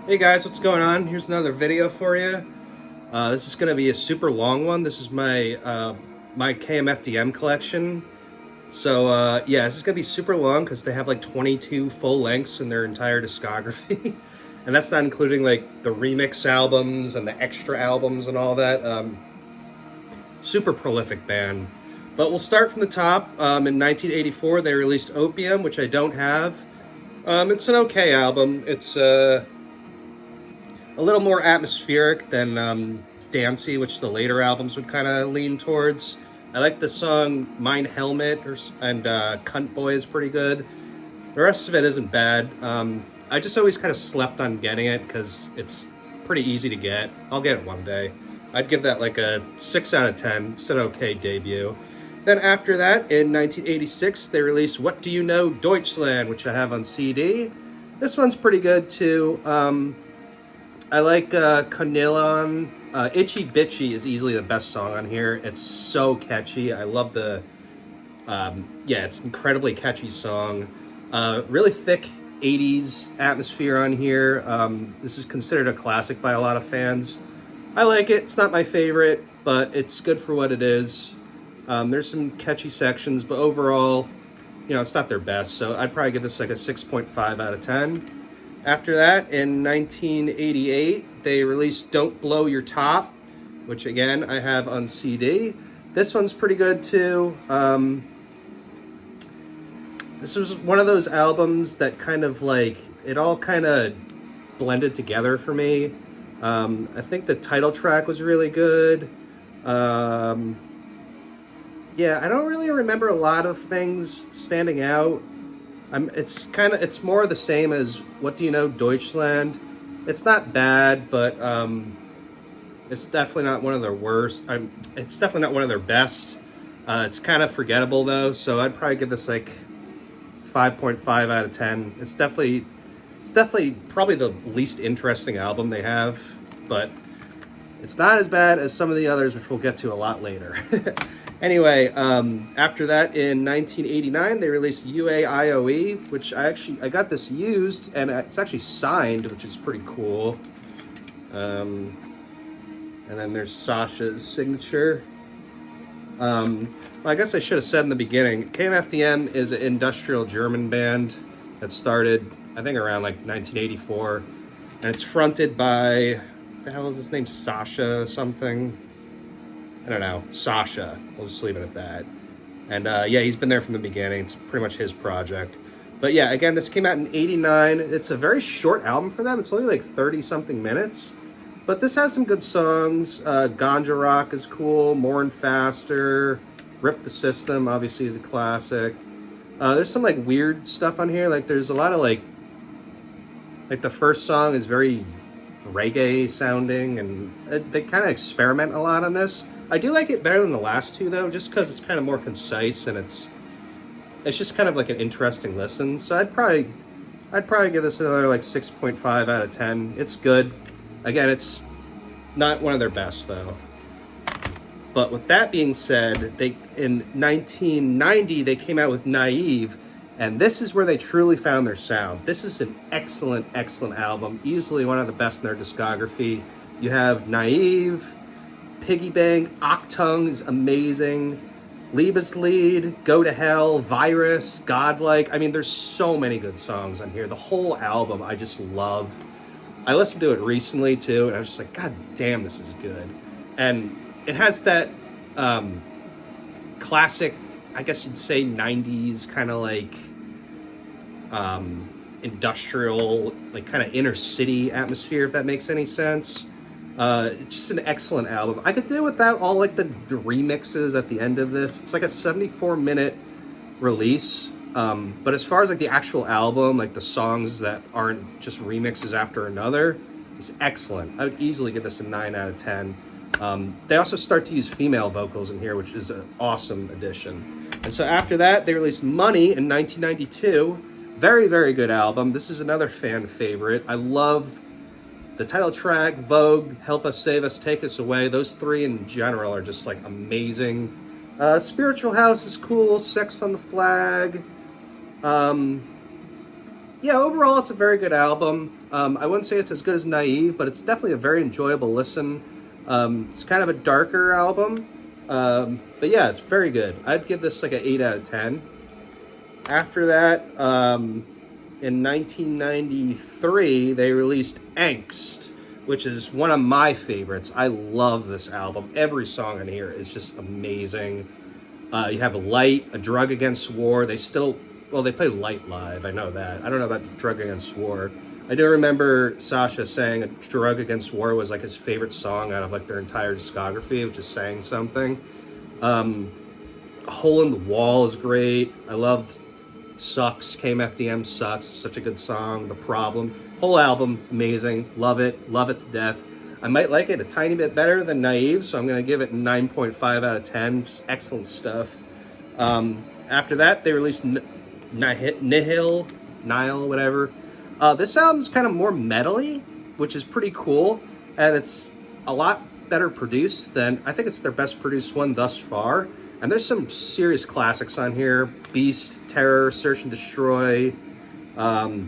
Hey guys, what's going on? Here's another video for you. This is going to be a super long one. This is my Kmfdm collection. So yeah, this is going to be super long because they have like 22 full lengths in their entire discography. And that's not including like the remix albums and the extra albums and all that. Super prolific band. But we'll start from the top. In 1984, they released Opium, which I don't have. It's an okay album. It's a little more atmospheric than dancey, which the later albums would kind of lean towards. I like the song Mein Helmet and Cunt Boy is pretty good. The rest of it isn't bad. I just always kind of slept on getting it because it's pretty easy to get. I'll get it one day. I'd give that like a 6 out of 10. It's an okay debut. Then after that, in 1986, they released What Do You Know, Deutschland, which I have on CD. This one's pretty good too. I like Cornelian. Itchy Bitchy is easily the best song on here. It's so catchy. I love the, yeah, it's an incredibly catchy song. Really thick 80s atmosphere on here. This is considered a classic by a lot of fans. I like it. It's not my favorite, but it's good for what it is. There's some catchy sections, but overall, you know, it's not their best. So I'd probably give this like a 6.5 out of 10. After that, in 1988, they released Don't Blow Your Top, which again, I have on CD. This one's pretty good too. This was one of those albums that kind of like, it all kind of blended together for me. I think the title track was really good. Yeah, I don't really remember a lot of things standing out. It's more the same as What Do You Know, Deutschland. It's not bad, but it's definitely not one of their worst. It's definitely not one of their best. It's kind of forgettable though, so I'd probably give this like 5.5 out of 10. It's definitely probably the least interesting album they have, but it's not as bad as some of the others, which we'll get to a lot later. Anyway, after that, in 1989, they released UAIOE, which I got this used, and it's actually signed, which is pretty cool. And then there's Sasha's signature. Well, I guess I should have said in the beginning, Kmfdm is an industrial German band that started, I think, around like 1984, and it's fronted by, what the hell is his name, Sasha something? I don't know, Sasha. We'll just leave it at that. And yeah, he's been there from the beginning. It's pretty much his project. But yeah, again, this came out in 89. It's a very short album for them. It's only like 30-something minutes. But this has some good songs. Ganja Rock is cool. Mourn Faster. Rip the System, obviously, is a classic. There's some like weird stuff on here. Like there's a lot of like the first song is very reggae sounding, and they kind of experiment a lot on this. I do like it better than the last two though, just because it's kind of more concise and it's just kind of like an interesting listen. So I'd probably give this another like 6.5 out of 10. It's good. Again, it's not one of their best though. But with that being said, in 1990 they came out with Naive, and this is where they truly found their sound. This is an excellent, excellent album. Easily one of the best in their discography. You have Naive, Piggy Bank, Achtung is amazing, Liebeslied, Go to Hell, Virus, Godlike. I mean, there's so many good songs on here. The whole album I just love. I listened to it recently too, and I was just like, God damn, this is good. And it has that classic, I guess you'd say 90s kind of like industrial, like kind of inner city atmosphere, if that makes any sense. It's just an excellent album. I could do without all like the remixes at the end of this. It's like a 74-minute release. But as far as like the actual album, like the songs that aren't just remixes after another, it's excellent. I would easily give this a 9 out of 10. They also start to use female vocals in here, which is an awesome addition. And so after that, they released Money in 1992. Very, very good album. This is another fan favorite. I love the title track, Vogue, Help Us, Save Us, Take Us Away. Those three in general are just like amazing. Spiritual House is cool. Sex on the Flag. Yeah, overall, it's a very good album. I wouldn't say it's as good as Naive, but it's definitely a very enjoyable listen. It's kind of a darker album, but yeah, it's very good. I'd give this like an 8 out of 10. After that, in 1993, they released Angst, which is one of my favorites. I love this album. Every song on here is just amazing. You have Light, A Drug Against War. They play Light live. I know that. I don't know about Drug Against War. I do remember Sasha saying A Drug Against War was like his favorite song out of like their entire discography, which is saying something. Hole in the Wall is great. I loved Sucks. Kmfdm Sucks. Such a good song. The Problem. Whole album, amazing. Love it. Love it to death. I might like it a tiny bit better than Naive, so I'm going to give it 9.5 out of 10. Just excellent stuff. After that, they released Nihil, whatever. This album's kind of more metal-y, which is pretty cool, and it's a lot better produced than, I think it's their best produced one thus far. And there's some serious classics on here. Beast, Terror, Search and Destroy,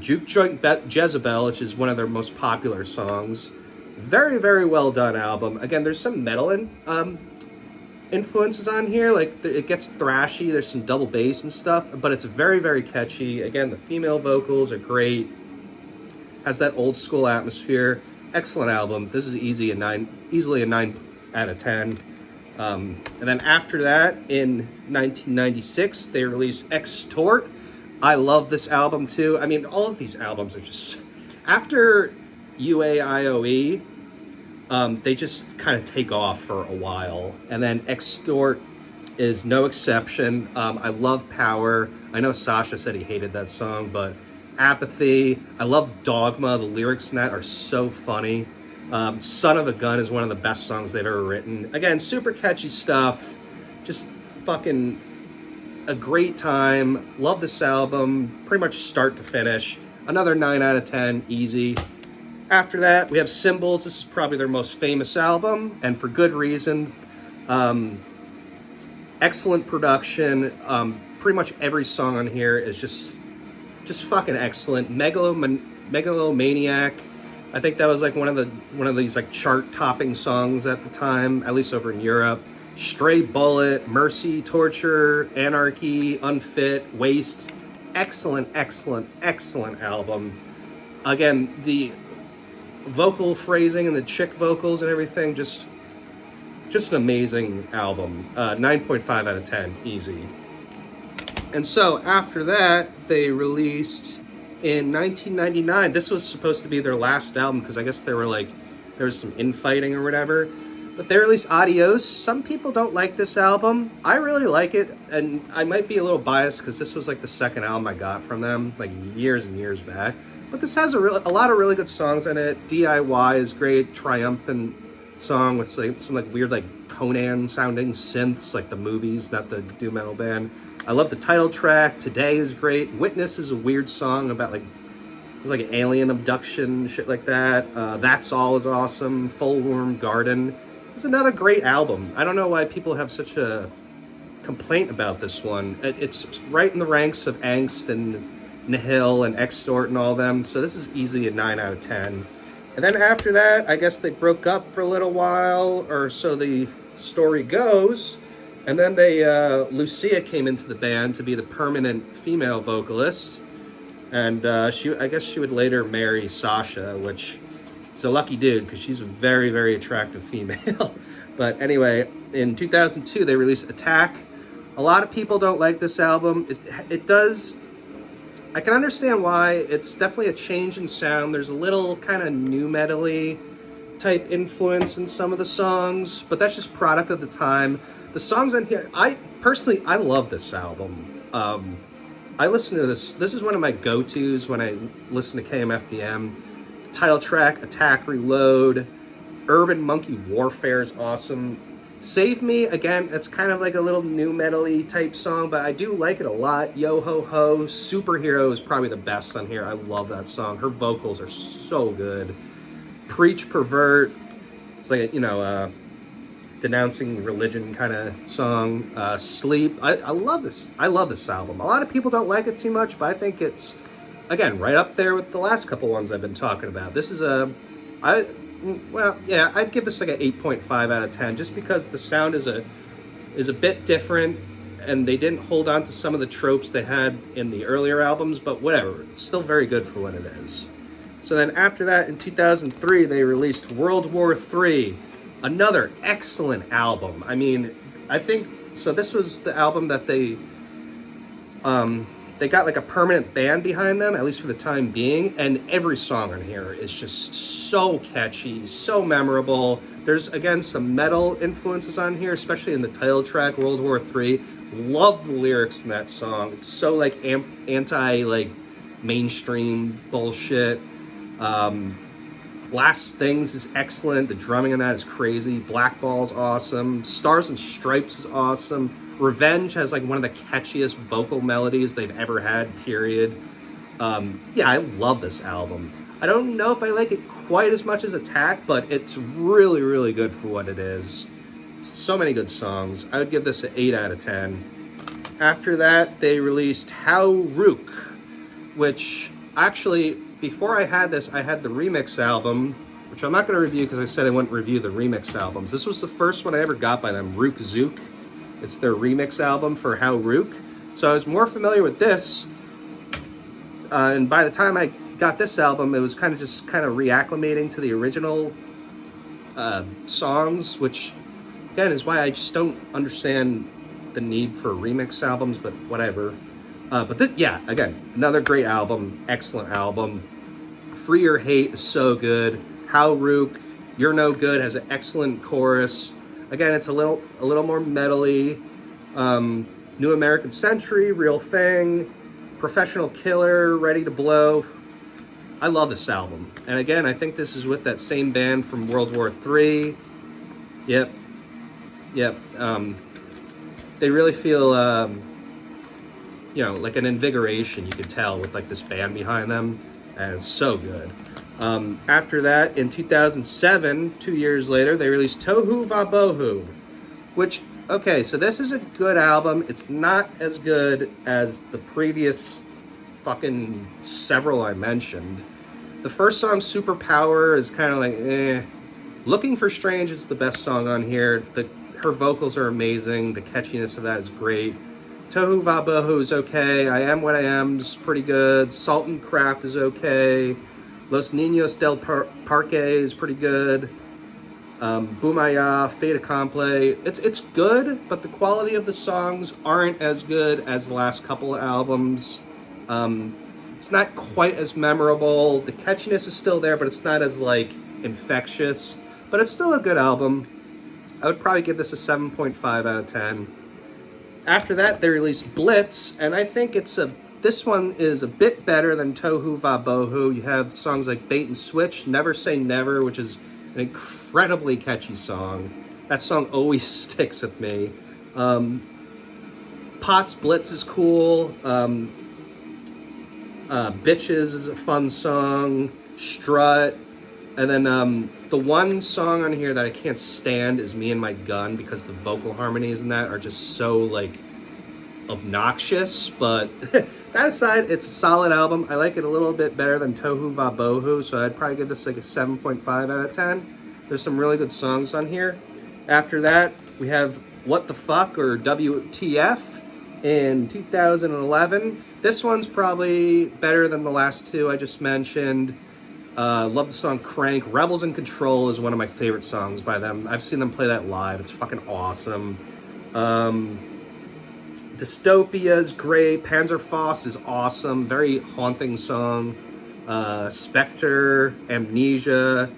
Juke Joint Jezebel, which is one of their most popular songs. Very, very well done album. Again, there's some metal influences on here. Like, it gets thrashy. There's some double bass and stuff, but it's very, very catchy. Again, the female vocals are great. Has that old school atmosphere. Excellent album. This is easily a 9 out of 10. And then after that, in 1996, they released Extort. I love this album too. I mean, all of these albums are just... After UAIOE, they just kind of take off for a while. And then Extort is no exception. I love Power. I know Sasha said he hated that song, but Apathy. I love Dogma. The lyrics in that are so funny. Son of a Gun is one of the best songs they've ever written. Again, super catchy stuff. Just fucking a great time. Love this album. Pretty much start to finish. Another 9 out of 10. Easy. After that, we have Symbols. This is probably their most famous album, and for good reason. Excellent production. Pretty much every song on here is just fucking excellent. Megalomaniac. I think that was like one of these like chart-topping songs at the time, at least over in Europe. Stray Bullet, Mercy, Torture, Anarchy, Unfit, Waste. Excellent, excellent, excellent album. Again, the vocal phrasing and the chick vocals and everything, just an amazing album. 9.5 out of 10, easy. And so after that, they released in 1999. This was supposed to be their last album because I guess there was some infighting or whatever. But they released Adios. Some people don't like this album. I really like it, and I might be a little biased because this was like the second album I got from them, like years and years back. But this has a lot of really good songs in it. DIY is great. Triumphant song with some like weird like Conan sounding synths, like the movies, not the doom metal band. I love the title track. Today is great. Witness is a weird song about like, it was like an alien abduction, shit like that. That's All is awesome. Full Worm Garden. It's another great album. I don't know why people have such a complaint about this one. It's right in the ranks of Angst and Nihil and Extort and all them. So this is easily a 9 out of 10. And then after that, I guess they broke up for a little while, or so the story goes. And then Lucia came into the band to be the permanent female vocalist. And I guess she would later marry Sasha, which is a lucky dude because she's a very, very attractive female. But anyway, in 2002, they released Attack. A lot of people don't like this album. It does... I can understand why. It's definitely a change in sound. There's a little kind of nu metal-y type influence in some of the songs, but that's just product of the time. The songs on here, I love this album. I listen to this. This is one of my go-tos when I listen to KMFDM. The title track, Attack Reload. Urban Monkey Warfare is awesome. Save Me, again, it's kind of like a little nu metal-y type song, but I do like it a lot. Yo Ho Ho, Superhero is probably the best on here. I love that song. Her vocals are so good. Preach Pervert, it's like a, denouncing religion kind of song. Sleep, I love this. I love this album. A lot of people don't like it too much, but I think it's again, right up there with the last couple ones I've been talking about. This is I'd give this like an 8.5 out of 10, just because the sound is a bit different, and they didn't hold on to some of the tropes they had in the earlier albums, but whatever, it's still very good for what it is. So then after that, in 2003, they released World War III, another excellent album. I mean, I think, so this was the album that they got like a permanent band behind them, at least for the time being, and every song on here is just so catchy, so memorable. There's, again, some metal influences on here, especially in the title track, World War III. Love the lyrics in that song. It's so, like, anti, like, mainstream bullshit. Last Things is excellent. The drumming in that is crazy. Blackball's awesome. Stars and Stripes is awesome. Revenge has like one of the catchiest vocal melodies they've ever had, period. I love this album. I don't know if I like it quite as much as Attack, but it's really, really good for what it is. So many good songs. I would give this an 8 out of 10. After that, they released How Rook, which actually, before I had this, I had the remix album, which I'm not going to review because I said I wouldn't review the remix albums. This was the first one I ever got by them, Rook Zook. It's their remix album for How Rook. So I was more familiar with this. And by the time I got this album, it was kind of reacclimating to the original songs, which, again, is why I just don't understand the need for remix albums, but whatever. Again, another great album, excellent album. Free or Hate is so good. How Rook, You're No Good has an excellent chorus. Again, it's a little more metally. New American Century, Real Thing, Professional Killer, Ready to Blow. I love this album. And again, I think this is with that same band from World War III. Yep. They really feel, like an invigoration, you could tell, with like this band behind them. And it's so good. After that, in 2007, 2 years later, they released Tohu Vabohu, which, okay, so this is a good album. It's not as good as the previous fucking several I mentioned. The first song, Superpower, is kind of like, eh. Looking for Strange is the best song on here. Her vocals are amazing. The catchiness of that is great. Tohu Vabohu is okay. I Am What I Am is pretty good. Salt and Craft is okay. Los Niños del Parque is pretty good. Boomaya, Fait Accompli. It's good, but the quality of the songs aren't as good as the last couple of albums. It's not quite as memorable. The catchiness is still there, but it's not as, like, infectious. But it's still a good album. I would probably give this a 7.5 out of 10. After that, they released Blitz, and I think this one is a bit better than Tohu Vabohu. You have songs like Bait and Switch, Never Say Never, which is an incredibly catchy song. That song always sticks with me. Potts Blitz is cool. Bitches is a fun song. Strut. And then the one song on here that I can't stand is Me and My Gun, because the vocal harmonies in that are just so, like, obnoxious. But that aside, it's a solid album. I like it a little bit better than Tohu Vabohu, so I'd probably give this like a 7.5 out of 10. There's some really good songs on here. After that, we have What the Fuck, or WTF, in 2011. This one's probably better than the last two I just mentioned. Love the song Crank. Rebels in Control is one of my favorite songs by them. I've seen them play that live. It's fucking awesome. Dystopia is great. Panzerfaust is awesome. Very haunting song. Spectre, Amnesia,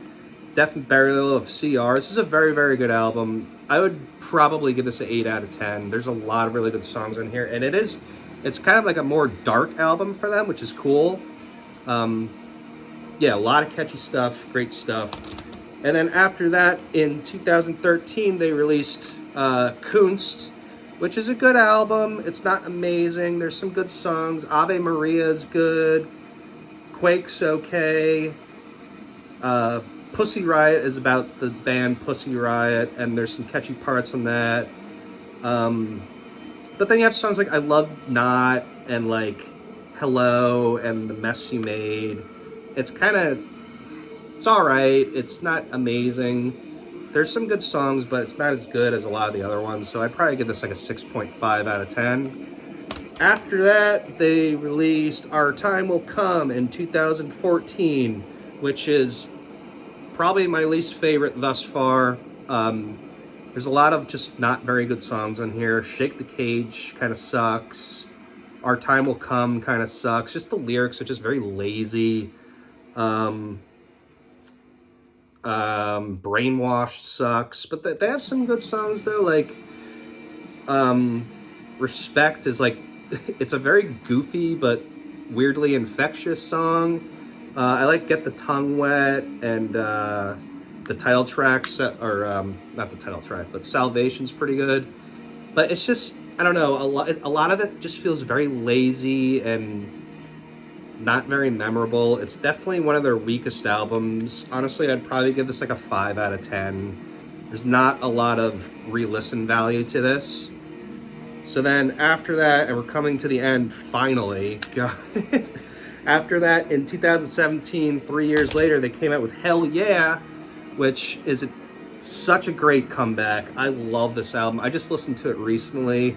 Death and Burial of CR. This is a very, very good album. I would probably give this an 8 out of 10. There's a lot of really good songs on here. And it's kind of like a more dark album for them, which is cool. A lot of catchy stuff, great stuff. And then after that, in 2013, they released Kunst, which is a good album. It's not amazing. There's some good songs. Ave Maria is good. Quake's okay. Pussy Riot is about the band Pussy Riot, and there's some catchy parts on that. But then you have songs like I Love Not, and like Hello and The Mess You Made. It's all right. It's not amazing. There's some good songs, but it's not as good as a lot of the other ones. So I'd probably give this like a 6.5 out of 10. After that, they released Our Time Will Come in 2014, which is probably my least favorite thus far. There's a lot of just not very good songs on here. Shake the Cage kind of sucks. Our Time Will Come kind of sucks. Just the lyrics are just very lazy. Brainwashed sucks. But they have some good songs though. Like Respect is like, it's a very goofy but weirdly infectious song. I like Get the Tongue Wet and the title track, not the title track, but Salvation's pretty good. But it's just, I don't know, a lot of it just feels very lazy and not very memorable. It's definitely one of their weakest albums. Honestly, I'd probably give this like a 5 out of 10. There's not a lot of re-listen value to this. So then after that, and we're coming to the end finally, after that in 2017, 3 years later, they came out with Hell Yeah, which is such a great comeback. I love this album. I just listened to it recently.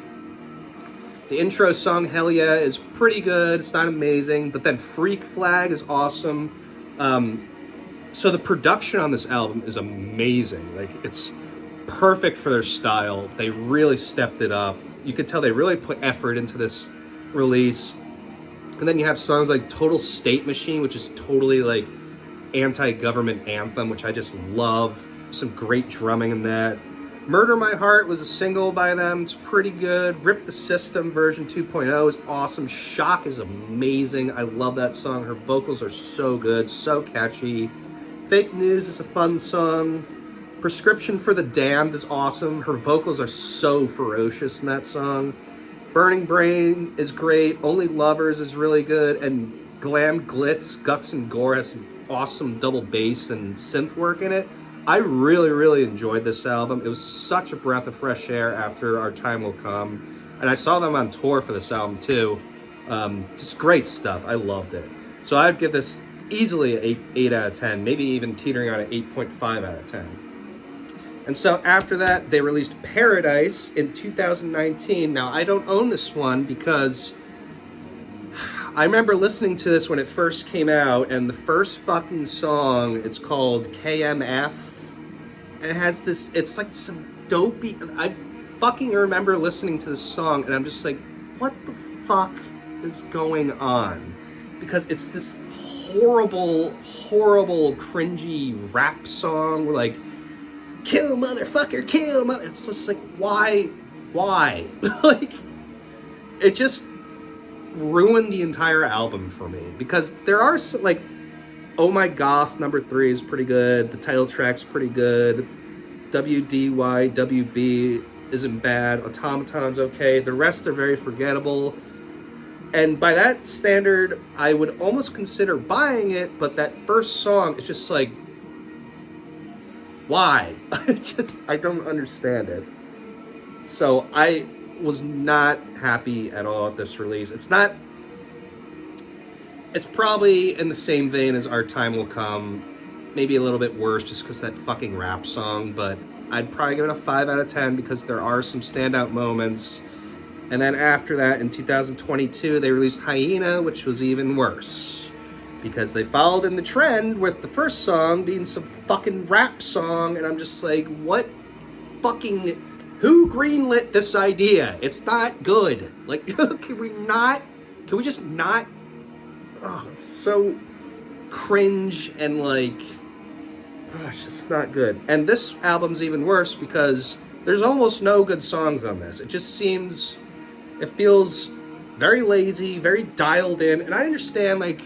The intro song, Hell Yeah, is pretty good. It's not amazing, but then Freak Flag is awesome. So the production on this album is amazing. Like, it's perfect for their style. They really stepped it up. You could tell they really put effort into this release. And then you have songs like Total State Machine, which is totally like anti-government anthem, which I just love. Some great drumming in that. Murder My Heart was a single by them. It's pretty good. Rip the System version 2.0 is awesome. Shock is amazing. I love that song. Her vocals are so good, so catchy. Fake News is a fun song. Prescription for the Damned is awesome. Her vocals are so ferocious in that song. Burning Brain is great. Only Lovers is really good. And Glam Glitz, Guts and Gore has some awesome double bass and synth work in it. I really, really enjoyed this album. It was such a breath of fresh air after Our Time Will Come. And I saw them on tour for this album too. Just great stuff. I loved it. So I'd give this easily an 8 out of 10, maybe even teetering on an 8.5 out of 10. And so after that, they released Paradise in 2019. Now, I don't own this one because I remember listening to this when it first came out, and the first fucking song, it's called KMF, and it has this, it's like some dopey, I fucking remember listening to this song, and I'm just like, what the fuck is going on? Because it's this horrible, cringy rap song, where like, kill motherfucker, kill mother. It's just like, why? Like, it just ruined the entire album for me. Because there are some, like, Oh My Goth number 3 is pretty good. The title track's pretty good. WDYWB isn't bad. Automaton's okay. The rest are very forgettable. And by that standard, I would almost consider buying it, but that first song is just like, why? I don't understand it. So I was not happy at all at this release. It's probably in the same vein as Our Time Will Come. Maybe a little bit worse just because that fucking rap song, but I'd probably give it a 5 out of 10 because there are some standout moments. And then after that, in 2022, they released Hyena, which was even worse. Because they followed in the trend with the first song being some fucking rap song, and I'm just like, what fucking, who greenlit this idea? It's not good. Like, can we just not, oh, it's so cringe and like, oh, it's just not good. And this album's even worse because there's almost no good songs on this. It just seems, it feels very lazy, very dialed in, and I understand, like,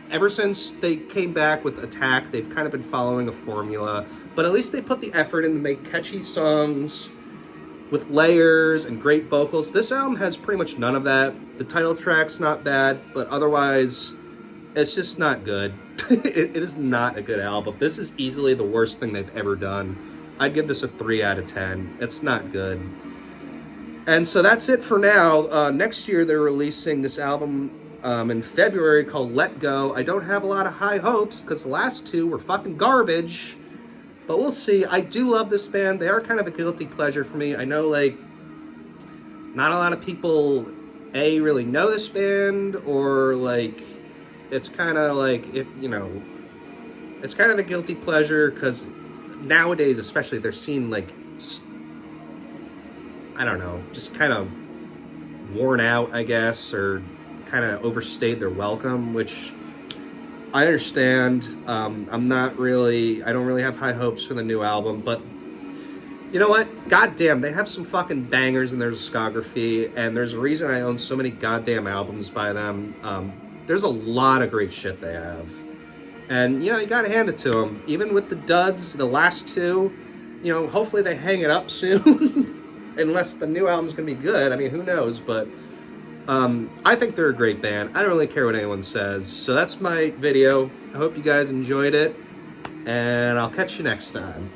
ever since they came back with Attack, they've kind of been following a formula, but at least they put the effort in to make catchy songs with layers and great vocals. This album has pretty much none of that. The title track's not bad, but otherwise, it's just not good. It is not a good album. This is easily the worst thing they've ever done. I'd give this a 3 out of 10. It's not good. And so that's it for now. Next year, they're releasing this album in February called Let Go. I don't have a lot of high hopes because the last two were fucking garbage. But we'll see. I do love this band. They are kind of a guilty pleasure for me. I know, like, not a lot of people, A, really know this band, or, like, it's kind of like, it's kind of a guilty pleasure because nowadays, especially, they're seen, like, I don't know, just kind of worn out, I guess, or kind of overstayed their welcome, which I understand. I don't really have high hopes for the new album, but you know what? Goddamn, they have some fucking bangers in their discography, and there's a reason I own so many goddamn albums by them. There's a lot of great shit they have. And, you gotta hand it to them. Even with the duds, the last two, hopefully they hang it up soon. Unless the new album's gonna be good. I mean, who knows? But I think they're a great band. I don't really care what anyone says. So that's my video. I hope you guys enjoyed it. And I'll catch you next time.